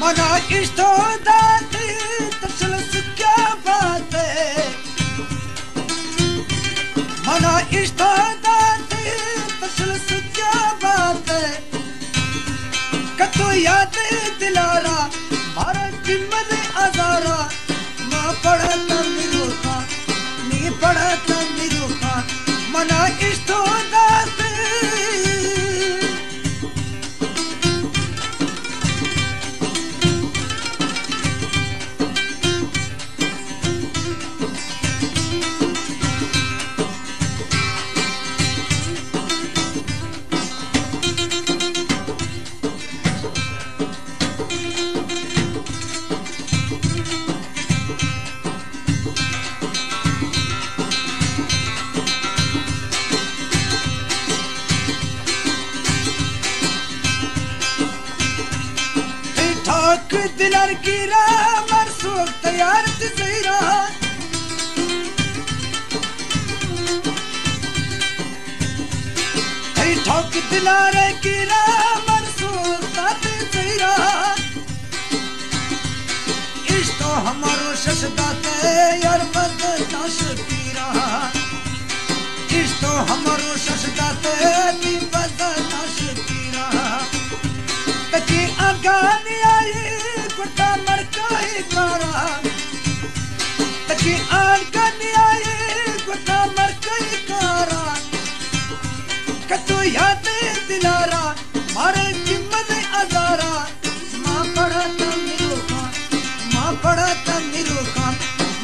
मना इष्टो दाती तसलस क्या बात है मना इष्टो दाती तसलस क्या बात है कतो याद दिलारा मारा जिम्मद आजारा मां पढ़ता निरोखा नी पढ़ता निरोखा मना इष्टो दाती दिलर की रामर सोख तैयार तजरा ठोक दिलार की रामर सोख तजरा इस तो हमारो शशदाते यार बदता शकीरा इस तो हमारो शशदाते नी बदता शकीरा तकी आगानी आई गुटा मरकाई कारा तकी आगानी आई गुटा मरकाई कारा कतो याद दिलारा मारे जिम्मद आजारा मां पढ़ता निरोखा मां पढ़ता निरोखा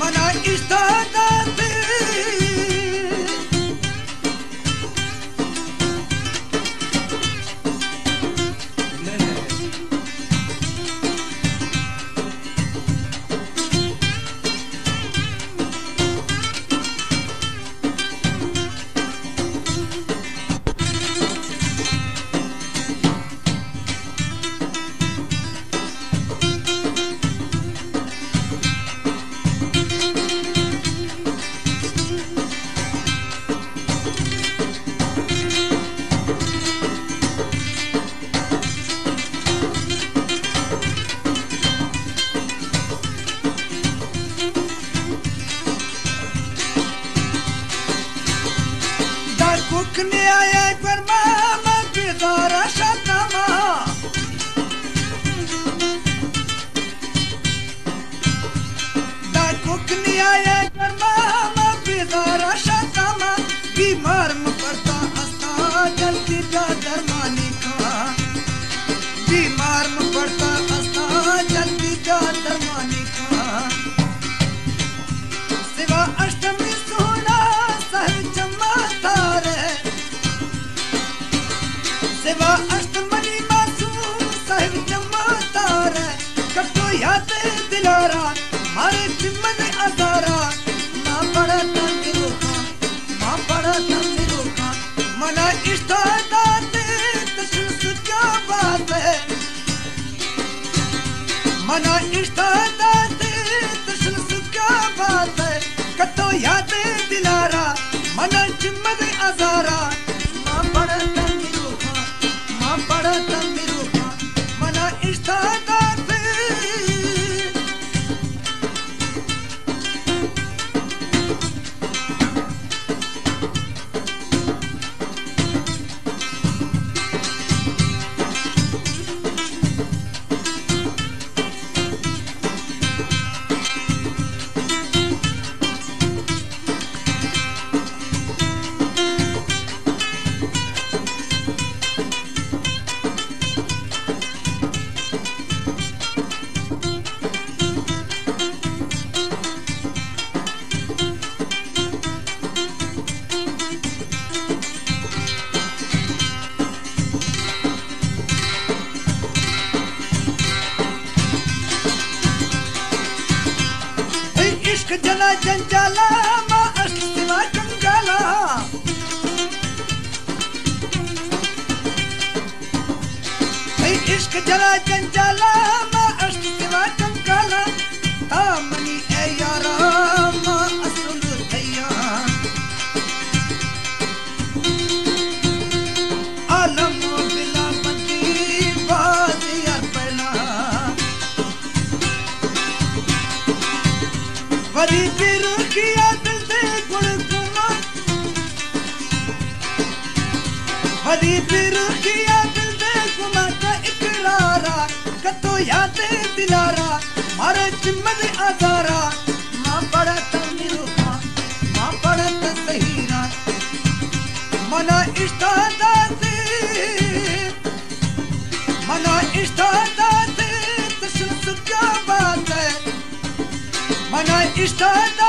मना इष्टा दाते कुकने आया पर मामा बेदारा शतमा दा कुकने आया पर मामा बेदारा शतमा बीमार में पड़ता हंसता जल्दी जा दरमानी का बीमार में पड़ता हंसता जल्दी जा दरमानी का सिवा अष्टमी सोना सहज चमत्कार सेवा अष्टमनी मासूम साहिब जमातार कटो याद दिलारा मारे जिम्मद आजारा मां पढ़ता निरोखा मां पढ़ता निरोखा मना इष्टा दाते तसलस क्या बात है मना इष्टा दाते तसलस क्या बात है कटो याद दिलारा मना जिम्मद आजारा मां पढ़ता पढ़ता निरोखा मना इष्टा दाते जला जंजाला मां अष्टवा कंगाला इश्क जला जंजाला मां अष्टवा कंगाला तामनी ए यारा मां असुल थैया आलम बिला बंदी बाज यार पहला हरी पीर किया दिल दे गुण गुमा हरी पीर किया दिल दे गुमा का इकरारा कतो याद दिलारा मारे चिम्मद आजारा मां पड़त निरुखा मां पड़त सहीरा मना इष्टादाते तशन क्या बात है मना इष्टादा